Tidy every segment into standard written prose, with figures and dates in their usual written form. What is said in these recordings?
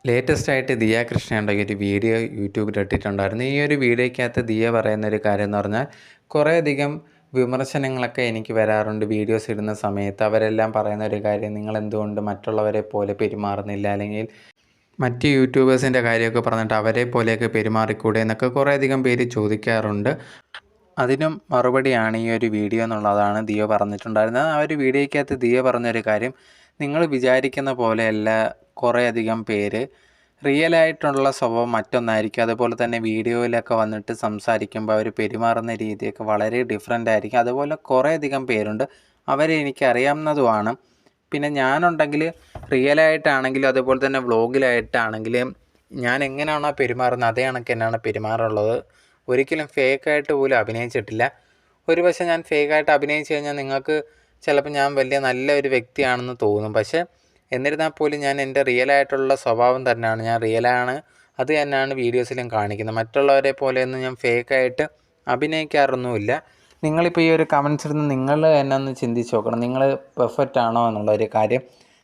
Latest ആയിട്ട് ദിയ കൃഷ്ണയുടെ ഒരു വീഡിയോ യൂട്യൂബിൽ ഇട്ടിട്ടുണ്ടായിരുന്നു. ഈ ഒരു വീഡിയോയ്ക്കകത്ത് ദിയ പറയുന്നൊരു കാര്യം എന്ന് പറഞ്ഞാൽ കുറേയധികം വിമർശനങ്ങളൊക്കെ എനിക്ക് വരാറുണ്ട് വീഡിയോസ് ഇടുന്ന സമയത്ത്. അവരെല്ലാം പറയുന്ന ഒരു കാര്യം, നിങ്ങൾ എന്തുകൊണ്ട് മറ്റുള്ളവരെ പോലെ പെരുമാറുന്നില്ല, അല്ലെങ്കിൽ മറ്റ് യൂട്യൂബേഴ്സിൻ്റെ കാര്യമൊക്കെ പറഞ്ഞിട്ട് അവരെ പോലെയൊക്കെ പെരുമാറിക്കൂടെ എന്നൊക്കെ കുറേയധികം പേര് ചോദിക്കാറുണ്ട്. അതിനും മറുപടിയാണ് ഈ ഒരു വീഡിയോ എന്നുള്ളതാണ് ദിയ പറഞ്ഞിട്ടുണ്ടായിരുന്നത്. ആ ഒരു വീഡിയോയ്ക്കകത്ത് ദിയ പറഞ്ഞൊരു കാര്യം, നിങ്ങൾ വിചാരിക്കുന്ന പോലെയല്ല കുറേയധികം പേര്, റിയലായിട്ടുള്ള സ്വഭാവം മറ്റൊന്നായിരിക്കും. അതുപോലെ തന്നെ വീഡിയോയിലൊക്കെ വന്നിട്ട് സംസാരിക്കുമ്പോൾ അവർ പെരുമാറുന്ന രീതിയൊക്കെ വളരെ ഡിഫറെൻ്റ് ആയിരിക്കും. അതുപോലെ കുറേയധികം പേരുണ്ട്, അവരെ എനിക്കറിയാവുന്നതുമാണ്. പിന്നെ ഞാനുണ്ടെങ്കിൽ റിയലായിട്ടാണെങ്കിലും അതുപോലെ തന്നെ വ്ളോഗിലായിട്ടാണെങ്കിലും ഞാൻ എങ്ങനെയാണോ പെരുമാറുന്നത് അതേ കണക്ക് തന്നെയാണ് പെരുമാറുള്ളത്. ഒരിക്കലും ഫേക്കായിട്ട് പോലും അഭിനയിച്ചിട്ടില്ല. ഒരു പക്ഷേ ഞാൻ ഫേക്കായിട്ട് അഭിനയിച്ച് കഴിഞ്ഞാൽ നിങ്ങൾക്ക് ചിലപ്പോൾ ഞാൻ വലിയ നല്ലൊരു വ്യക്തിയാണെന്ന് തോന്നും. പക്ഷേ എന്നിരുന്നാൽ പോലും ഞാൻ എൻ്റെ റിയലായിട്ടുള്ള സ്വഭാവം തന്നെയാണ്, ഞാൻ റിയലാണ്, അത് തന്നെയാണ് വീഡിയോസിലും കാണിക്കുന്നത്. മറ്റുള്ളവരെ പോലെയൊന്നും ഞാൻ ഫേക്കായിട്ട് അഭിനയിക്കാറൊന്നുമില്ല. നിങ്ങളിപ്പോൾ ഈ ഒരു കമൻസ് ഇടുന്ന നിങ്ങൾ എന്നെ ഒന്ന് ചിന്തിച്ച് നോക്കണം. നിങ്ങൾ പെർഫെക്റ്റ് ആണോ എന്നുള്ളൊരു കാര്യം.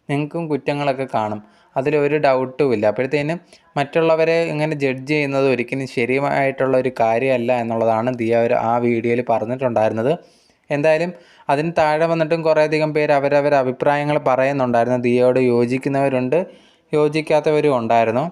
നിങ്ങൾക്കും കുറ്റങ്ങളൊക്കെ കാണും, അതിലൊരു ഡൗട്ടും ഇല്ല. അപ്പോഴത്തേനും മറ്റുള്ളവരെ ഇങ്ങനെ ജഡ്ജ് ചെയ്യുന്നത് ഒരിക്കലും ശരിയായിട്ടുള്ള ഒരു കാര്യമല്ല എന്നുള്ളതാണ് ദിയ ആ വീഡിയോയിൽ പറഞ്ഞിട്ടുണ്ടായിരുന്നത്. എന്തായാലും അതിന് താഴെ വന്നിട്ടും കുറേയധികം പേര് അവരവരുടെ അഭിപ്രായങ്ങൾ പറയുന്നുണ്ടായിരുന്നു. ദിയയോട് യോജിക്കുന്നവരുണ്ട്, യോജിക്കാത്തവരും ഉണ്ടായിരുന്നു.